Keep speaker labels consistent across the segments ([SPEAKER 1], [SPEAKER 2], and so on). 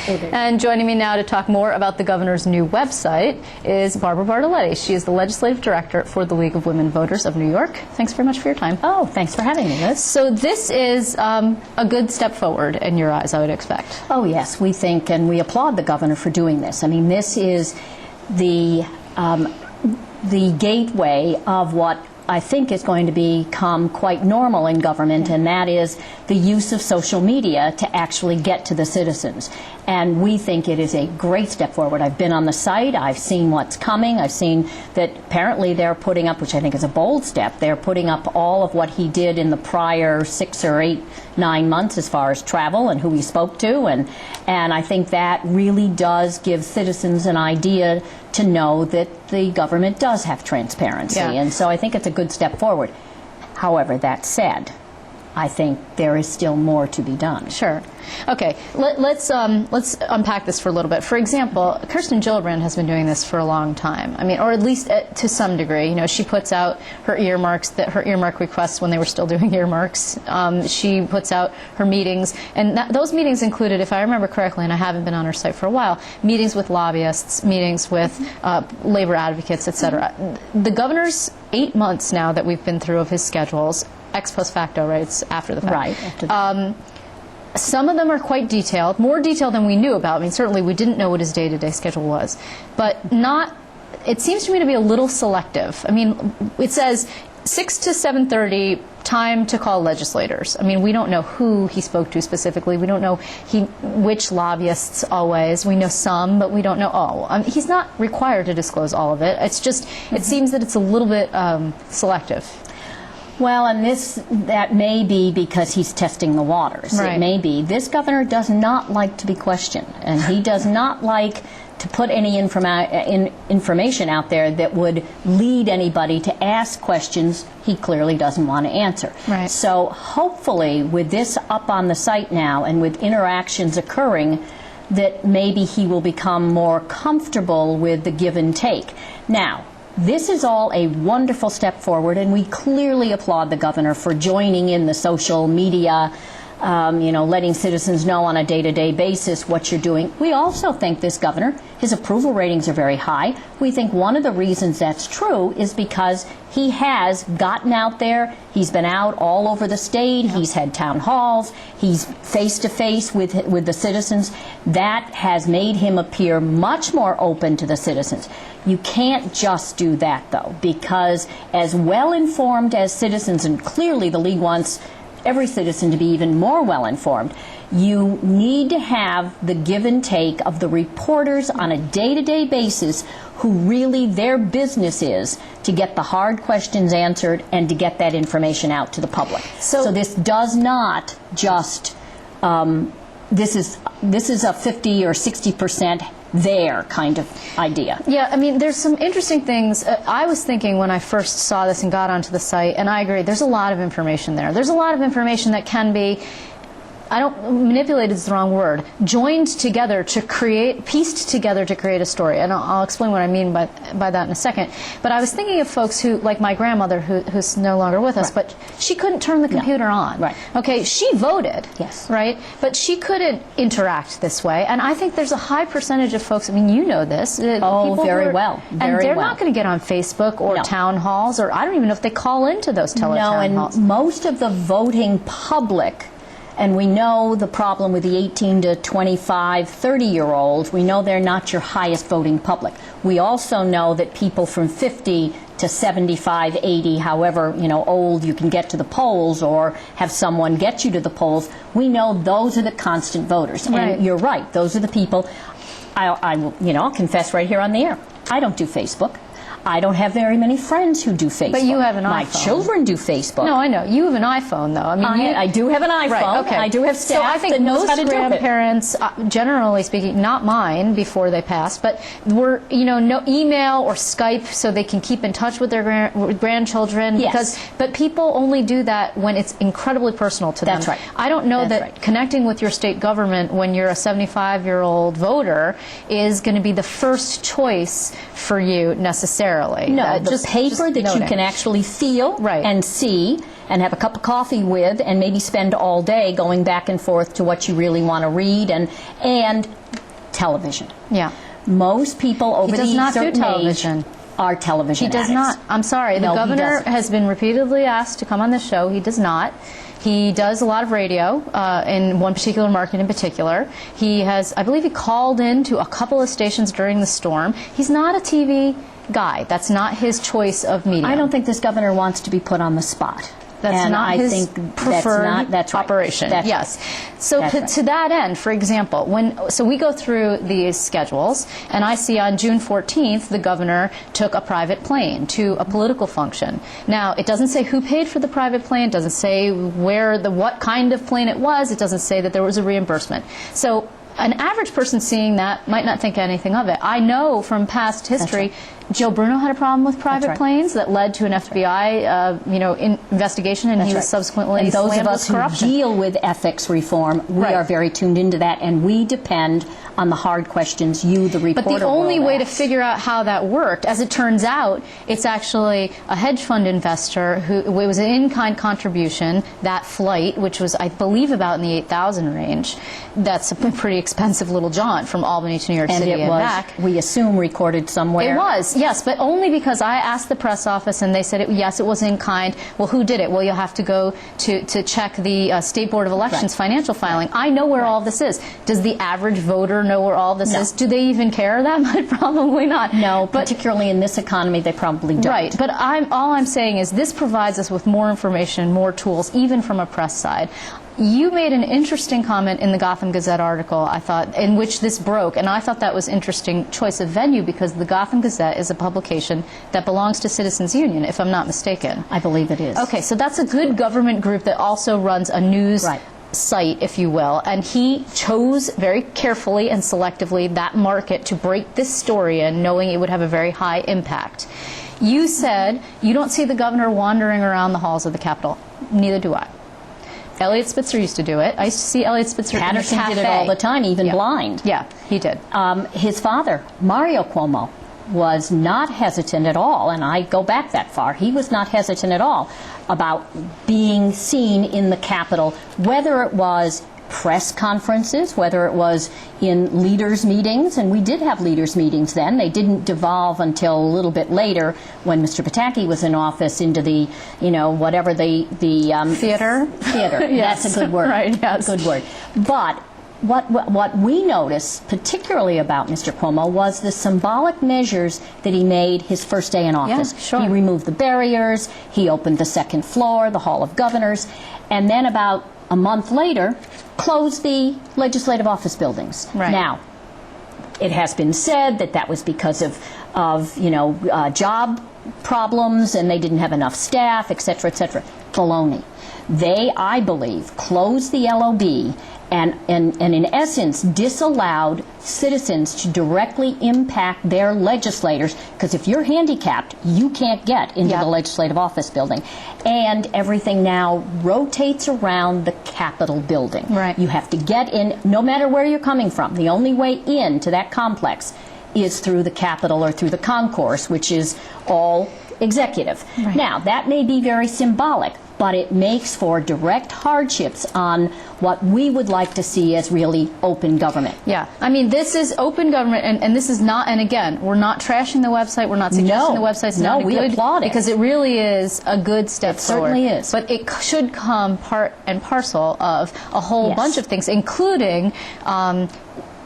[SPEAKER 1] And joining me now to talk more about the governor's new website is Barbara Bartoletti. She is the legislative director for the League of Women Voters of New York. Thanks very much for your time.
[SPEAKER 2] Oh, thanks for having me, Liz.
[SPEAKER 1] So this is a good step forward in your eyes, I would expect.
[SPEAKER 2] Oh, yes, we think, and we applaud the governor for doing this. I mean, this is the gateway of what I think is going to become quite normal in government, and that is the use of social media to actually get to the citizens. And we think it is a great step forward. I've been on the site. I've seen what's coming. I've seen that apparently they're putting up, which I think is a bold step, they're putting up all of what he did in the prior 6 or 8, 9 months as far as travel and who he spoke to. And I think that really does give citizens an idea to know that the government does have transparency.
[SPEAKER 1] Yeah.
[SPEAKER 2] And so I think it's a good step forward. However, that said, I think there is still more to be done.
[SPEAKER 1] Sure. Okay. Let's unpack this for a little bit. For example, Kirsten Gillibrand has been doing this for a long time. I mean, or at least to some degree. You know, she puts out her earmark requests when they were still doing earmarks. She puts out her meetings, and those meetings included, if I remember correctly, and I haven't been on her site for a while, meetings with lobbyists, meetings with labor advocates, etc. The governor's 8 months now that we've been through of his schedules, ex post facto, right? It's after the fact.
[SPEAKER 2] Right. After the
[SPEAKER 1] some of them are quite detailed, more detailed than we knew about. I mean, certainly we didn't know what his day-to-day schedule was, but not. It seems to me to be a little selective. I mean, it says 6 to 7:30 time to call legislators. I mean, we don't know who he spoke to specifically. We don't know which lobbyists always. We know some, but we don't know all. He's not required to disclose all of it. It's just, it seems that it's a little bit selective.
[SPEAKER 2] Well, and that may be because he's testing the waters.
[SPEAKER 1] Right.
[SPEAKER 2] It may be. This governor does not like to be questioned, and he does not like to put any information out there that would lead anybody to ask questions he clearly doesn't want to answer.
[SPEAKER 1] Right.
[SPEAKER 2] So hopefully with this up on the site now and with interactions occurring, that maybe he will become more comfortable with the give and take. Now, this is all a wonderful step forward, and we clearly applaud the governor for joining in the social media, letting citizens know on a day-to-day basis what you're doing. We also think this governor, his approval ratings are very high. We think one of the reasons that's true is because he has gotten out there. He's been out all over the state. He's had town halls. He's face-to-face with the citizens. That has made him appear much more open to the citizens. You can't just do that, though, because as well-informed as citizens, and clearly the League wants every citizen to be even more well-informed, you need to have the give and take of the reporters on a day-to-day basis who really their business is to get the hard questions answered and to get that information out to the public. So this does not just, this is a 50 or 60% there kind of idea.
[SPEAKER 1] Yeah, I mean, there's some interesting things. I was thinking when I first saw this and got onto the site, and I agree, there's a lot of information there. There's a lot of information that can be, manipulated is the wrong word, joined together to create, pieced together to create a story. And I'll explain what I mean by that in a second. But I was thinking of folks who, like my grandmother, who's no longer with us,
[SPEAKER 2] right.
[SPEAKER 1] but she couldn't turn the computer on.
[SPEAKER 2] Right.
[SPEAKER 1] Okay, she voted.
[SPEAKER 2] Yes.
[SPEAKER 1] Right? But she couldn't interact this way. And I think there's a high percentage of folks, I mean, you know this.
[SPEAKER 2] Oh, very well.
[SPEAKER 1] And they're not going to get on Facebook or town halls, or I don't even know if they call into those town halls.
[SPEAKER 2] Most of the voting public, and we know the problem with the 18 to 25, 30-year-olds, we know they're not your highest voting public. We also know that people from 50 to 75, 80, however old you can get to the polls or have someone get you to the polls, we know those are the constant voters.
[SPEAKER 1] Right.
[SPEAKER 2] And you're right, those are the people. I'll confess right here on the air, I don't do Facebook. I don't have very many friends who do Facebook.
[SPEAKER 1] But you have an iPhone.
[SPEAKER 2] My children do Facebook.
[SPEAKER 1] No, I know. You have an iPhone, though. I mean,
[SPEAKER 2] I do have an iPhone.
[SPEAKER 1] Right, okay.
[SPEAKER 2] I do have staff
[SPEAKER 1] so I think
[SPEAKER 2] that knows
[SPEAKER 1] most
[SPEAKER 2] how to
[SPEAKER 1] grandparents, generally speaking, not mine before they passed, but were, no email or Skype so they can keep in touch with their grandchildren.
[SPEAKER 2] Yes.
[SPEAKER 1] But people only do that when it's incredibly personal to them.
[SPEAKER 2] That's right.
[SPEAKER 1] I don't know
[SPEAKER 2] That's
[SPEAKER 1] that
[SPEAKER 2] right.
[SPEAKER 1] connecting with your state government when you're a 75-year-old voter is going to be the first choice for you necessarily.
[SPEAKER 2] No, the paper that you can actually feel
[SPEAKER 1] Right.
[SPEAKER 2] and see and have a cup of coffee with, and maybe spend all day going back and forth to what you really want to read, and television.
[SPEAKER 1] Yeah.
[SPEAKER 2] Most people over
[SPEAKER 1] He does
[SPEAKER 2] the
[SPEAKER 1] not do
[SPEAKER 2] certain
[SPEAKER 1] television.
[SPEAKER 2] age are television
[SPEAKER 1] He does
[SPEAKER 2] addicts.
[SPEAKER 1] not. I'm sorry. The
[SPEAKER 2] No, he
[SPEAKER 1] governor
[SPEAKER 2] doesn't.
[SPEAKER 1] has been repeatedly asked to come on this show. He does not. He does a lot of radio, in one particular market in particular. He has, I believe he called in to a couple of stations during the storm. He's not a TV guy. That's not his choice of media.
[SPEAKER 2] I don't think this governor wants to be put on the spot.
[SPEAKER 1] That's
[SPEAKER 2] and
[SPEAKER 1] not
[SPEAKER 2] I
[SPEAKER 1] his
[SPEAKER 2] think
[SPEAKER 1] preferred
[SPEAKER 2] that's right.
[SPEAKER 1] operation.
[SPEAKER 2] That's
[SPEAKER 1] yes.
[SPEAKER 2] right.
[SPEAKER 1] So
[SPEAKER 2] That's right.
[SPEAKER 1] to that end, for example, so we go through these schedules, and I see on June 14th the governor took a private plane to a political function. Now, it doesn't say who paid for the private plane. It doesn't say what kind of plane it was. It doesn't say that there was a reimbursement. So an average person seeing that might not think anything of it. I know from past history, Joe Bruno had a problem with private planes that led to an FBI, investigation, and he was subsequently
[SPEAKER 2] and those
[SPEAKER 1] slammed
[SPEAKER 2] of us
[SPEAKER 1] with
[SPEAKER 2] who
[SPEAKER 1] corruption.
[SPEAKER 2] deal with ethics reform, we
[SPEAKER 1] Right.
[SPEAKER 2] are very tuned into that, and we depend on the hard questions you, the reporter,
[SPEAKER 1] But the only
[SPEAKER 2] will
[SPEAKER 1] way to
[SPEAKER 2] ask.
[SPEAKER 1] figure out how that worked, as it turns out, it's actually a hedge fund investor who it was an in-kind contribution, that flight, which was, I believe, about in the 8,000 range. That's a pretty expensive little jaunt from Albany to New York
[SPEAKER 2] and
[SPEAKER 1] City
[SPEAKER 2] it
[SPEAKER 1] and
[SPEAKER 2] was,
[SPEAKER 1] back.
[SPEAKER 2] we assume, recorded somewhere.
[SPEAKER 1] It was, yes, but only because I asked the press office and they said, yes, it was in kind. Well, who did it? Well, you'll have to go to check the State Board of Elections financial filing. I know where all this is. Does the average voter know where all this
[SPEAKER 2] No.
[SPEAKER 1] is? Do they even care that much? Probably not.
[SPEAKER 2] No,
[SPEAKER 1] but
[SPEAKER 2] particularly in this economy, they probably don't.
[SPEAKER 1] right. But all I'm saying is this provides us with more information, more tools, even from a press side. You made an interesting comment in the Gotham Gazette article, I thought, in which this broke, and I thought that was interesting choice of venue because the Gotham Gazette is a publication that belongs to Citizens Union, if I'm not mistaken.
[SPEAKER 2] I believe it is.
[SPEAKER 1] Okay, so that's a good government group that also runs a news site, if you will, and he chose very carefully and selectively that market to break this story in, knowing it would have a very high impact. You said you don't see the governor wandering around the halls of the Capitol. Neither do I. Elliot Spitzer used to do it. I used to see Elliot Spitzer in a
[SPEAKER 2] Patterson
[SPEAKER 1] cafe.
[SPEAKER 2] did it all the time, even blind.
[SPEAKER 1] Yeah, he did.
[SPEAKER 2] His father, Mario Cuomo, was not hesitant at all, and I go back that far. He was not hesitant at all about being seen in the Capitol, whether it was press conferences, whether it was in leaders' meetings, and we did have leaders' meetings then. They didn't devolve until a little bit later when Mr. Pataki was in office into the, whatever the
[SPEAKER 1] theater.
[SPEAKER 2] Theater.
[SPEAKER 1] Yes.
[SPEAKER 2] That's a good word.
[SPEAKER 1] Right, yes.
[SPEAKER 2] Good word. But what we noticed, particularly about Mr. Cuomo, was the symbolic measures that he made his first day in office.
[SPEAKER 1] Yeah, sure.
[SPEAKER 2] He removed the barriers, he opened the second floor, the Hall of Governors, and then about a month later, closed the legislative office buildings.
[SPEAKER 1] Right.
[SPEAKER 2] Now, it has been said that that was because of job problems and they didn't have enough staff, et cetera, et cetera. Baloney. They, I believe, closed the LOB and in essence disallowed citizens to directly impact their legislators, because if you're handicapped, you can't get into the legislative office building. And everything now rotates around the Capitol building.
[SPEAKER 1] Right.
[SPEAKER 2] You have to get in, no matter where you're coming from. The only way in to that complex is through the Capitol or through the concourse, which is all executive.
[SPEAKER 1] Right.
[SPEAKER 2] Now, that may be very symbolic, but it makes for direct hardships on what we would like to see as really open government.
[SPEAKER 1] Yeah. I mean, this is open government, and this is not, and again, we're not trashing the website, we're not suggesting the website's not
[SPEAKER 2] we
[SPEAKER 1] good,
[SPEAKER 2] applaud it.
[SPEAKER 1] because it really is a good step forward.
[SPEAKER 2] Certainly is.
[SPEAKER 1] But it should come part and parcel of a whole bunch of things, including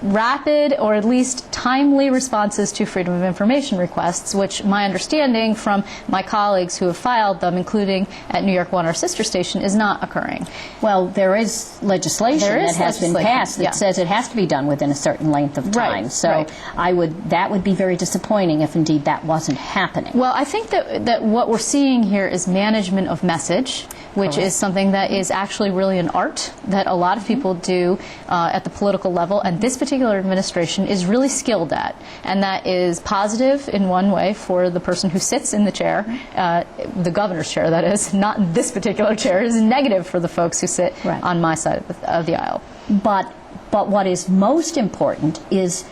[SPEAKER 1] rapid or at least timely responses to Freedom of Information requests, which my understanding from my colleagues who have filed them, including at New York One, our sister station, is not occurring.
[SPEAKER 2] Well, there is legislation that has been passed that says it has to be done within a certain length of time. So that would be very disappointing if indeed that wasn't happening.
[SPEAKER 1] Well, I think that what we're seeing here is management of message, which is something that is actually really an art that a lot of people do at the political level, and this particular administration is really skilled at, and that is positive in one way for the person who sits in the chair, the governor's chair, that is, not this particular chair, is negative for the folks who sit on my side of the aisle.
[SPEAKER 2] But what is most important is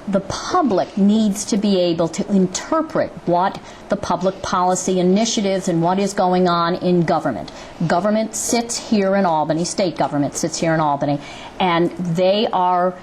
[SPEAKER 2] the public needs to be able to interpret what the public policy initiatives and what is going on in government. Government sits here in Albany, state government sits here in Albany, and they are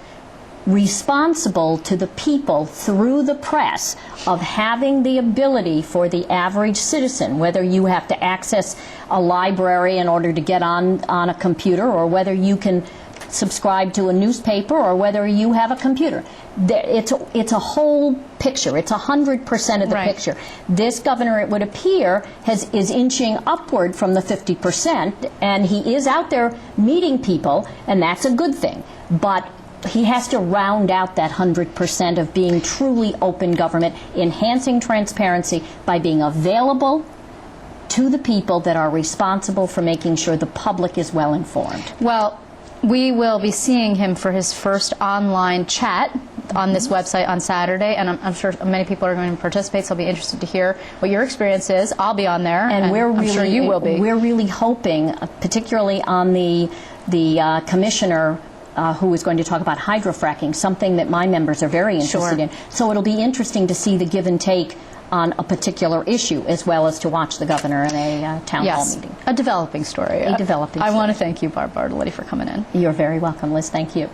[SPEAKER 2] responsible to the people through the press of having the ability for the average citizen, whether you have to access a library in order to get on a computer, or whether you can subscribe to a newspaper, or whether you have a computer. It's a whole picture. It's 100% of the
[SPEAKER 1] Right.
[SPEAKER 2] picture. This governor, it would appear, is inching upward from the 50%, and he is out there meeting people, and that's a good thing. But he has to round out that 100% of being truly open government, enhancing transparency by being available to the people that are responsible for making sure the public is well informed.
[SPEAKER 1] Well, we will be seeing him for his first online chat on this website on Saturday, and I'm sure many people are going to participate, so I'll be interested to hear what your experience is. I'll be on there, and I'm sure you will be.
[SPEAKER 2] We're really hoping, particularly on the commissioner who is going to talk about hydrofracking, something that my members are very interested in. So it'll be interesting to see the give and take on a particular issue, as well as to watch the governor in a town hall meeting.
[SPEAKER 1] A developing story.
[SPEAKER 2] A developing story.
[SPEAKER 1] I want to thank you, Barb Bartoletti, for coming in.
[SPEAKER 2] You're very welcome, Liz. Thank you.